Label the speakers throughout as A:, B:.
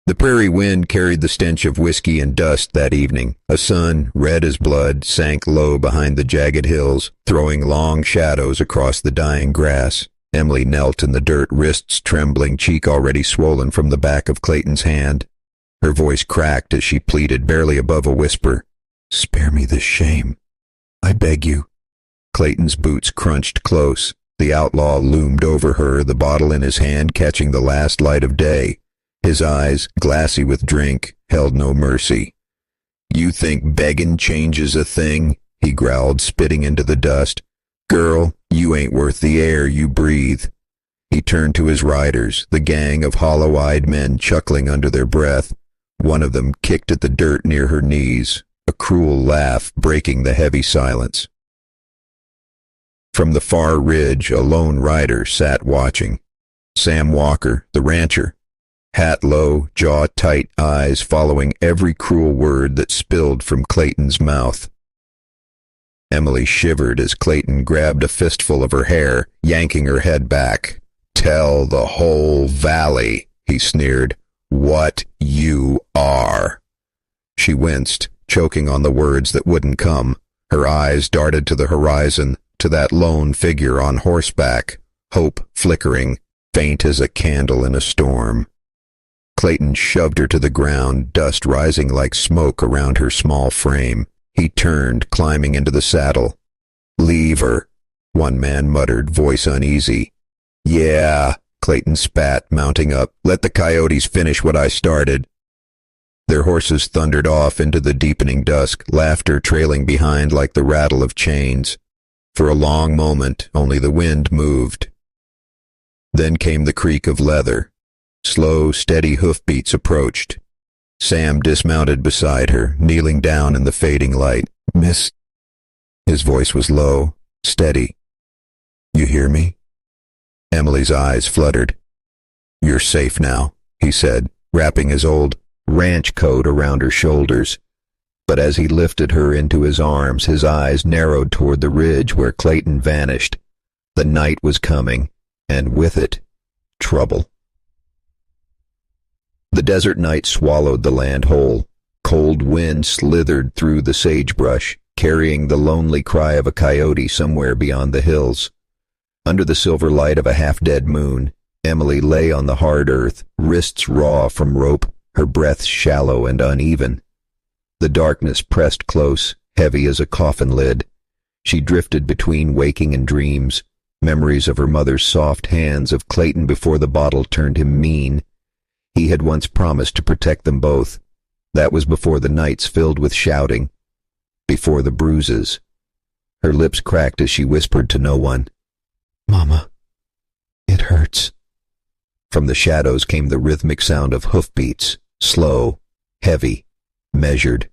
A: The prairie wind carried the stench of whiskey and dust that evening. A sun, red as blood, sank low behind the jagged hills, throwing long shadows across the dying grass. Emily knelt in the dirt, wrists trembling, cheek already swollen from the back of Clayton's hand. Her voice cracked as she pleaded, barely above a whisper. "Spare me this shame. I beg you." Clayton's boots crunched close. The outlaw loomed over her, the bottle in his hand catching the last light of day. His eyes, glassy with drink, held no mercy. "You think beggin' changes a thing?" he growled, spitting into the dust. "Girl, you ain't worth the air you breathe." He turned to his riders, the gang of hollow-eyed men chuckling under their breath. One of them kicked at the dirt near her knees, a cruel laugh breaking the heavy silence. From the far ridge, a lone rider sat watching. Sam Walker, the rancher. Hat low, jaw tight, eyes following every cruel word that spilled from Clayton's mouth. Emily shivered as Clayton grabbed a fistful of her hair, yanking her head back. "Tell the whole valley," he sneered, "what you are." She winced, choking on the words that wouldn't come. Her eyes darted to the horizon, to that lone figure on horseback, hope flickering, faint as a candle in a storm. Clayton shoved her to the ground, dust rising like smoke around her small frame. He turned, climbing into the saddle. "Leave her," one man muttered, voice uneasy. "Yeah," Clayton spat, mounting up. "Let the coyotes finish what I started." Their horses thundered off into the deepening dusk, laughter trailing behind like the rattle of chains. For a long moment, only the wind moved. Then came the creak of leather. Slow, steady hoofbeats approached. Sam dismounted beside her, kneeling down in the fading light. "Miss..." His voice was low, steady. "You hear me?" Emily's eyes fluttered. "You're safe now," he said, wrapping his old ranch coat around her shoulders. But as he lifted her into his arms, his eyes narrowed toward the ridge where Clayton vanished. The night was coming, and with it, trouble. The desert night swallowed the land whole. Cold wind slithered through the sagebrush, carrying the lonely cry of a coyote somewhere beyond the hills. Under the silver light of a half-dead moon, Emily lay on the hard earth, wrists raw from rope, her breath shallow and uneven. The darkness pressed close, heavy as a coffin lid. She drifted between waking and dreams, memories of her mother's soft hands, of Clayton before the bottle turned him mean. He had once promised to protect them both. That was before the nights filled with shouting, before the bruises. Her lips cracked as she whispered to no one, "Mama, it hurts." From the shadows came the rhythmic sound of hoofbeats, slow, heavy, measured.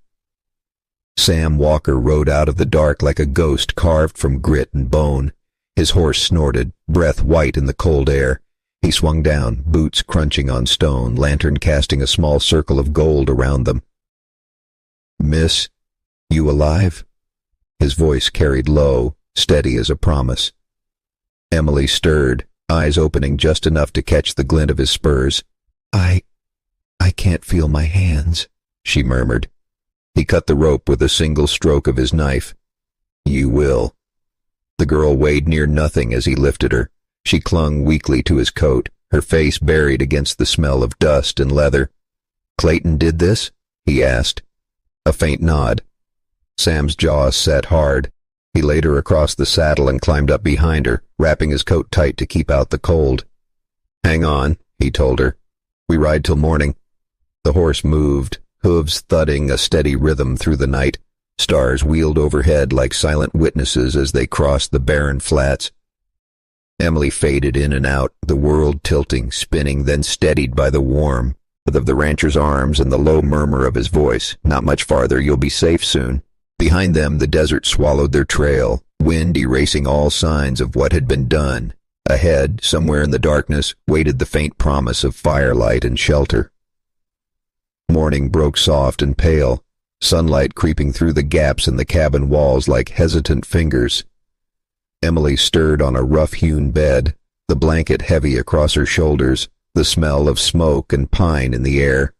A: Sam Walker rode out of the dark like a ghost carved from grit and bone. His horse snorted, breath white in the cold air. He swung down, boots crunching on stone, lantern casting a small circle of gold around them. "Miss, you alive?" His voice carried low, steady as a promise. Emily stirred, eyes opening just enough to catch the glint of his spurs. I can't feel my hands," she murmured. He cut the rope with a single stroke of his knife. "You will." The girl weighed near nothing as he lifted her. She clung weakly to his coat, her face buried against the smell of dust and leather. "Clayton did this?" he asked. A faint nod. Sam's jaw set hard. He laid her across the saddle and climbed up behind her, wrapping his coat tight to keep out the cold. "Hang on," he told her. "We ride till morning." The horse moved, hooves thudding a steady rhythm through the night. Stars wheeled overhead like silent witnesses as they crossed the barren flats. Emily faded in and out, the world tilting, spinning, then steadied by the warmth of the rancher's arms and the low murmur of his voice. "Not much farther, you'll be safe soon." Behind them, the desert swallowed their trail, wind erasing all signs of what had been done. Ahead, somewhere in the darkness, waited the faint promise of firelight and shelter. Morning broke soft and pale, sunlight creeping through the gaps in the cabin walls like hesitant fingers. Emily stirred on a rough-hewn bed, the blanket heavy across her shoulders, the smell of smoke and pine in the air.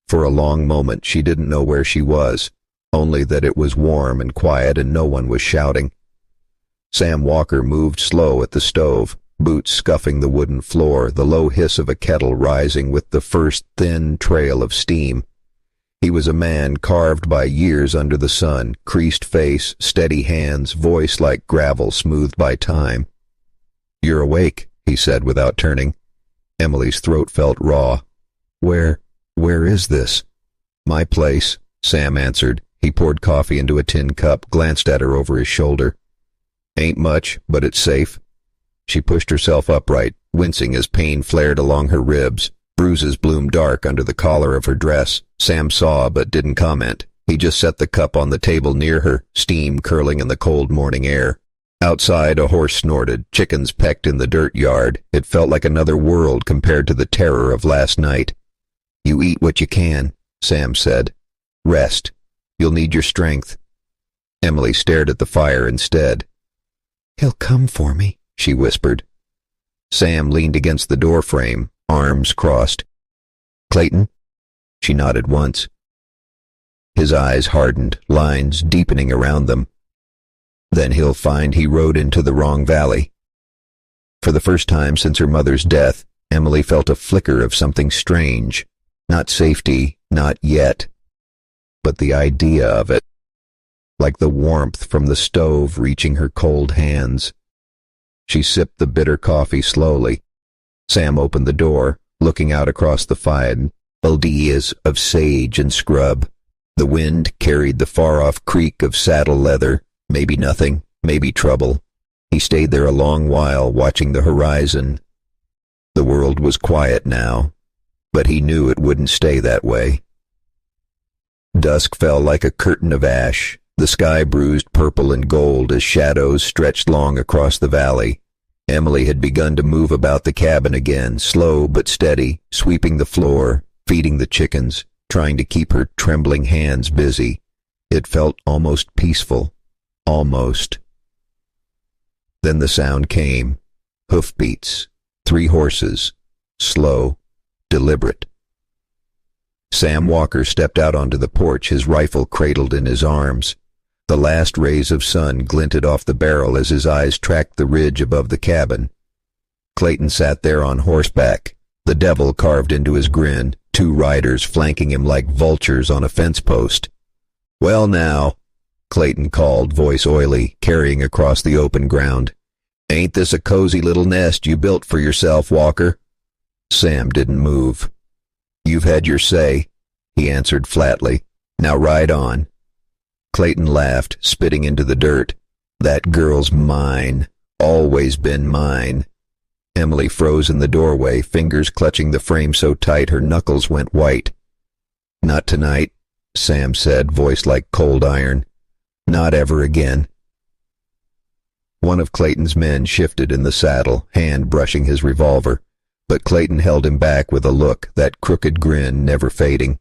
A: For a long moment she didn't know where she was, only that it was warm and quiet and no one was shouting. Sam Walker moved slow at the stove, boots scuffing the wooden floor, the low hiss of a kettle rising with the first thin trail of steam. He was a man carved by years under the sun, creased face, steady hands, voice like gravel smoothed by time. "You're awake," he said without turning. Emily's throat felt raw. Where is this?" "My place," Sam answered. He poured coffee into a tin cup, glanced at her over his shoulder. "Ain't much, but it's safe." She pushed herself upright, wincing as pain flared along her ribs. Bruises bloomed dark under the collar of her dress. Sam saw but didn't comment. He just set the cup on the table near her, steam curling in the cold morning air. Outside, a horse snorted. Chickens pecked in the dirt yard. It felt like another world compared to the terror of last night. "You eat what you can," Sam said. "Rest. You'll need your strength." Emily stared at the fire instead. "He'll come for me," she whispered. Sam leaned against the doorframe, arms crossed. "Clayton?" She nodded once. His eyes hardened, lines deepening around them. "Then he'll find he rode into the wrong valley." For the first time since her mother's death, Emily felt a flicker of something strange. Not safety, not yet, but the idea of it. Like the warmth from the stove reaching her cold hands. She sipped the bitter coffee slowly. Sam opened the door, looking out across the fine aldeas of sage and scrub. The wind carried the far-off creak of saddle leather. Maybe nothing, maybe trouble. He stayed there a long while, watching the horizon. The world was quiet now, but he knew it wouldn't stay that way. Dusk fell like a curtain of ash. The sky bruised purple and gold as shadows stretched long across the valley. Emily had begun to move about the cabin again, slow but steady, sweeping the floor, feeding the chickens, trying to keep her trembling hands busy. It felt almost peaceful. Almost. Then the sound came. Hoofbeats. 3 horses. Slow. Deliberate. Sam Walker stepped out onto the porch, his rifle cradled in his arms. The last rays of sun glinted off the barrel as his eyes tracked the ridge above the cabin. Clayton sat there on horseback, the devil carved into his grin, 2 riders flanking him like vultures on a fence post. "Well now," Clayton called, voice oily, carrying across the open ground. "Ain't this a cozy little nest you built for yourself, Walker?" Sam didn't move. "You've had your say," he answered flatly. "Now ride on." Clayton laughed, spitting into the dirt. "That girl's mine. Always been mine." Emily froze in the doorway, fingers clutching the frame so tight her knuckles went white. "Not tonight," Sam said, voice like cold iron. "Not ever again." One of Clayton's men shifted in the saddle, hand brushing his revolver, but Clayton held him back with a look, that crooked grin never fading.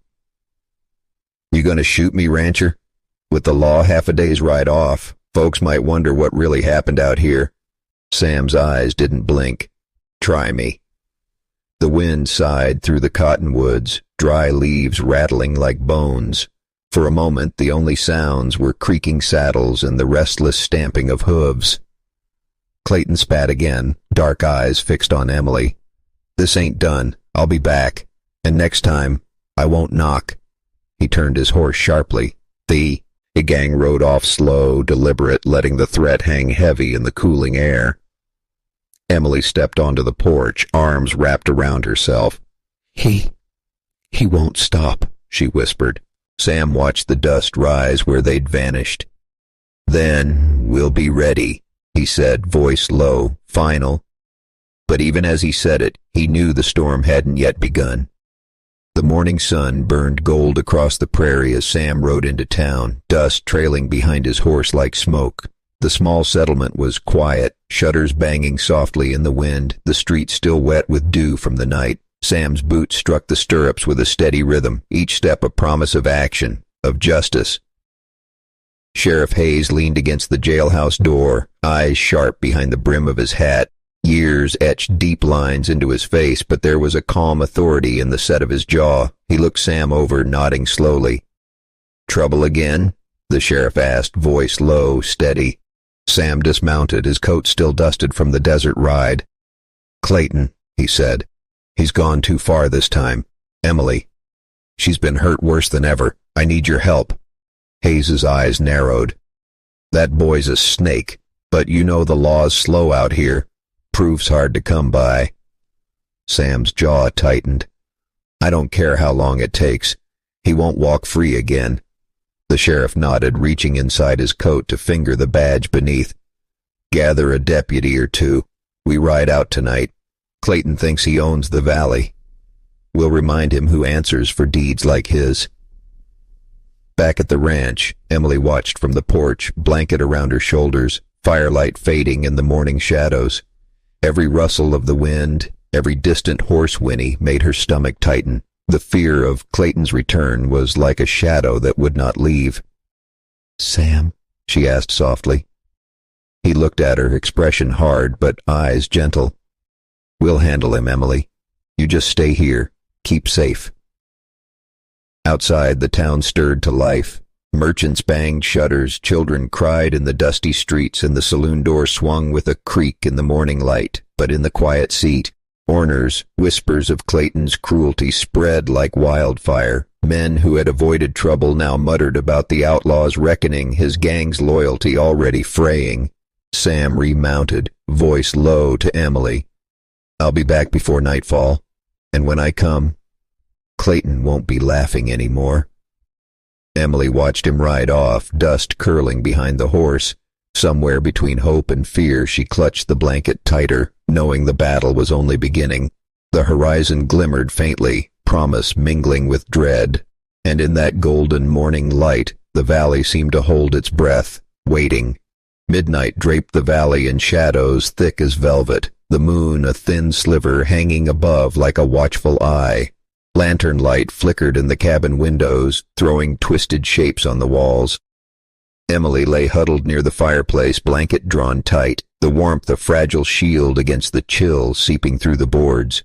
A: "You gonna shoot me, rancher? With the law half a day's ride off, folks might wonder what really happened out here." Sam's eyes didn't blink. "Try me." The wind sighed through the cottonwoods, dry leaves rattling like bones. For a moment, the only sounds were creaking saddles and the restless stamping of hooves. Clayton spat again, dark eyes fixed on Emily. "This ain't done. I'll be back. And next time, I won't knock." He turned his horse sharply. The gang rode off slow, deliberate, letting the threat hang heavy in the cooling air. Emily stepped onto the porch, arms wrapped around herself. He won't stop," she whispered. Sam watched the dust rise where they'd vanished. "Then we'll be ready," he said, voice low, final. But even as he said it, he knew the storm hadn't yet begun. The morning sun burned gold across the prairie as Sam rode into town, dust trailing behind his horse like smoke. The small settlement was quiet, shutters banging softly in the wind, the street still wet with dew from the night. Sam's boots struck the stirrups with a steady rhythm, each step a promise of action, of justice. Sheriff Hayes leaned against the jailhouse door, eyes sharp behind the brim of his hat. Years etched deep lines into his face, but there was a calm authority in the set of his jaw. He looked Sam over, nodding slowly. "Trouble again?" the sheriff asked, voice low, steady. Sam dismounted, his coat still dusted from the desert ride. "Clayton," he said. "He's gone too far this time. Emily. She's been hurt worse than ever. I need your help." Hayes's eyes narrowed. "That boy's a snake, but you know the law's slow out here. Proof's hard to come by." Sam's jaw tightened. "I don't care how long it takes. He won't walk free again." The sheriff nodded, reaching inside his coat to finger the badge beneath. "Gather a deputy or two. We ride out tonight. Clayton thinks he owns the valley. We'll remind him who answers for deeds like his." Back at the ranch, Emily watched from the porch, blanket around her shoulders, firelight fading in the morning shadows. Every rustle of the wind, every distant horse whinny made her stomach tighten. The fear of Clayton's return was like a shadow that would not leave. "Sam?" she asked softly. He looked at her, expression hard but eyes gentle. "We'll handle him, Emily. You just stay here. Keep safe." Outside, the town stirred to life. Merchants banged shutters, children cried in the dusty streets, and the saloon door swung with a creak in the morning light. But in the quiet seat, Orner's whispers of Clayton's cruelty spread like wildfire. Men who had avoided trouble now muttered about the outlaw's reckoning, his gang's loyalty already fraying. Sam remounted, voice low to Emily. "I'll be back before nightfall, and when I come, Clayton won't be laughing anymore." Emily watched him ride off, dust curling behind the horse. Somewhere between hope and fear, she clutched the blanket tighter, knowing the battle was only beginning. The horizon glimmered faintly, promise mingling with dread, and in that golden morning light, the valley seemed to hold its breath, waiting. Midnight draped the valley in shadows thick as velvet, the moon a thin sliver hanging above like a watchful eye. Lantern light flickered in the cabin windows, throwing twisted shapes on the walls. Emily lay huddled near the fireplace, blanket drawn tight, the warmth a fragile shield against the chill seeping through the boards.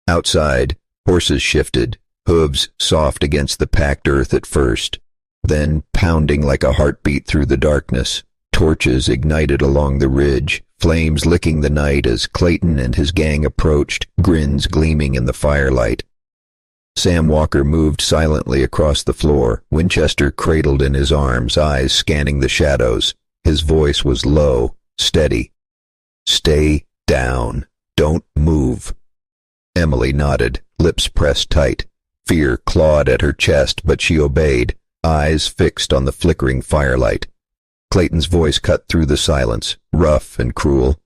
A: Outside, horses shifted, hooves soft against the packed earth at first, then pounding like a heartbeat through the darkness. Torches ignited along the ridge, flames licking the night as Clayton and his gang approached, grins gleaming in the firelight. Sam Walker moved silently across the floor, Winchester cradled in his arms, eyes scanning the shadows. His voice was low, steady. "Stay down. Don't move." Emily nodded, lips pressed tight. Fear clawed at her chest, but she obeyed, eyes fixed on the flickering firelight. Clayton's voice cut through the silence, rough and cruel.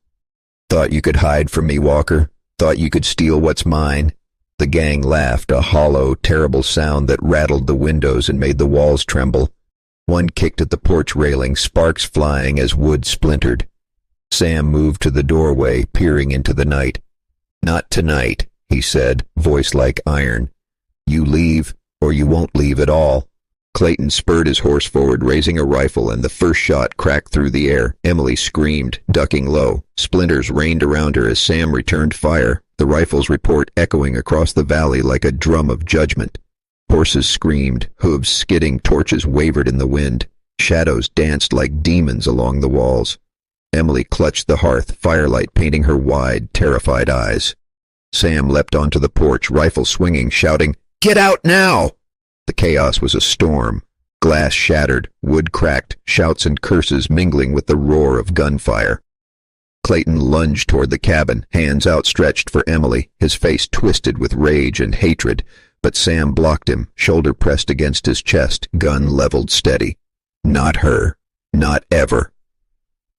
A: "Thought you could hide from me, Walker? Thought you could steal what's mine?" The gang laughed, a hollow, terrible sound that rattled the windows and made the walls tremble. One kicked at the porch railing, sparks flying as wood splintered. Sam moved to the doorway, peering into the night. "Not tonight," he said, voice like iron. "You leave, or you won't leave at all." Clayton spurred his horse forward, raising a rifle, and the first shot cracked through the air. Emily screamed, ducking low. Splinters rained around her as Sam returned fire, the rifle's report echoing across the valley like a drum of judgment. Horses screamed, hooves skidding, torches wavered in the wind. Shadows danced like demons along the walls. Emily clutched the hearth, firelight painting her wide, terrified eyes. Sam leapt onto the porch, rifle swinging, shouting, "Get out now!" The chaos was a storm. Glass shattered, wood cracked, shouts and curses mingling with the roar of gunfire. Clayton lunged toward the cabin, hands outstretched for Emily, his face twisted with rage and hatred, but Sam blocked him, shoulder pressed against his chest, gun leveled steady. Not her. Not ever.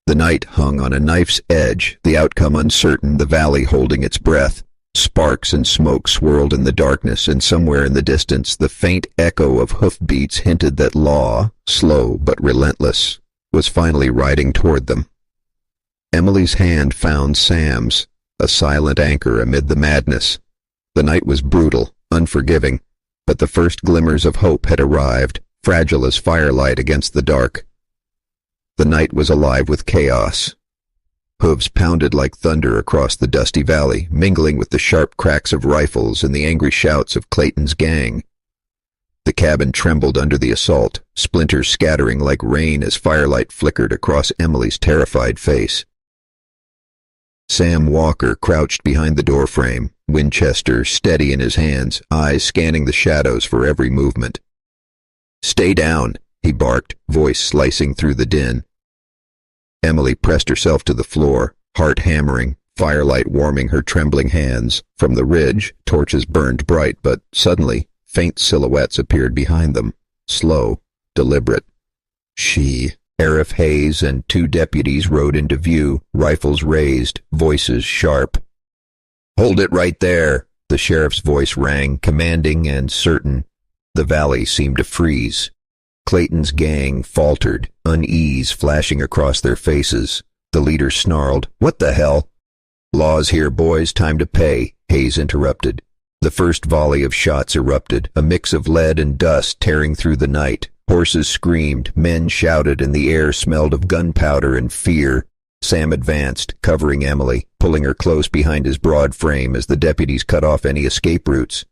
A: The night hung on a knife's edge, the outcome uncertain, the valley holding its breath. Sparks and smoke swirled in the darkness, and somewhere in the distance the faint echo of hoofbeats hinted that law, slow but relentless, was finally riding toward them. Emily's hand found Sam's, a silent anchor amid the madness. The night was brutal, unforgiving, but the first glimmers of hope had arrived, fragile as firelight against the dark. The night was alive with chaos. Hooves pounded like thunder across the dusty valley, mingling with the sharp cracks of rifles and the angry shouts of Clayton's gang. The cabin trembled under the assault, splinters scattering like rain as firelight flickered across Emily's terrified face. Sam Walker crouched behind the doorframe, Winchester steady in his hands, eyes scanning the shadows for every movement. "Stay down," he barked, voice slicing through the din. Emily pressed herself to the floor, heart hammering, firelight warming her trembling hands. From the ridge, torches burned bright, but suddenly, faint silhouettes appeared behind them, slow, deliberate. Sheriff Hayes and 2 deputies rode into view, rifles raised, voices sharp. "Hold it right there," the sheriff's voice rang, commanding and certain. The valley seemed to freeze. Clayton's gang faltered, unease flashing across their faces. The leader snarled, "What the hell?" "Law's here, boys, time to pay," Hayes interrupted. The first volley of shots erupted, a mix of lead and dust tearing through the night. Horses screamed, men shouted, and the air smelled of gunpowder and fear. Sam advanced, covering Emily, pulling her close behind his broad frame as the deputies cut off any escape routes.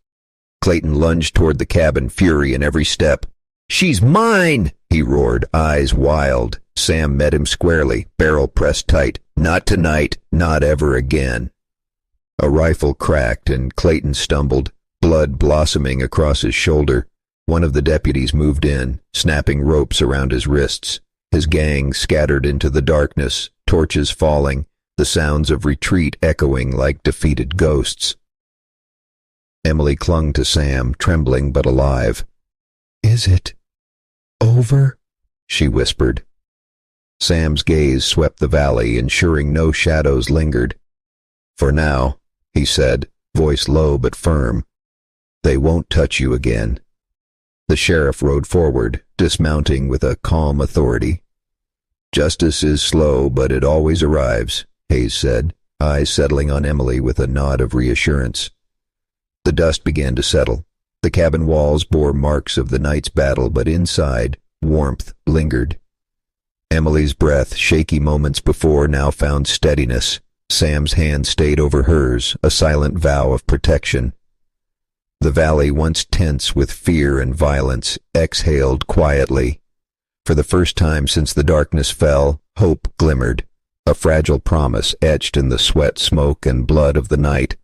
A: Clayton lunged toward the cabin, fury in every step. "She's mine!" he roared, eyes wild. Sam met him squarely, barrel pressed tight. "Not tonight, not ever again." A rifle cracked and Clayton stumbled, blood blossoming across his shoulder. One of the deputies moved in, snapping ropes around his wrists. His gang scattered into the darkness, torches falling, the sounds of retreat echoing like defeated ghosts. Emily clung to Sam, trembling but alive. "Is it over?" she whispered. Sam's gaze swept the valley, ensuring no shadows lingered. "For now," he said, voice low but firm. "They won't touch you again." The sheriff rode forward, dismounting with a calm authority. "Justice is slow, but it always arrives," Hayes said, eyes settling on Emily with a nod of reassurance. The dust began to settle. The cabin walls bore marks of the night's battle, but inside, warmth lingered. Emily's breath, shaky moments before, now found steadiness. Sam's hand stayed over hers, a silent vow of protection. The valley, once tense with fear and violence, exhaled quietly. For the first time since the darkness fell, hope glimmered, a fragile promise etched in the sweat, smoke, and blood of the night.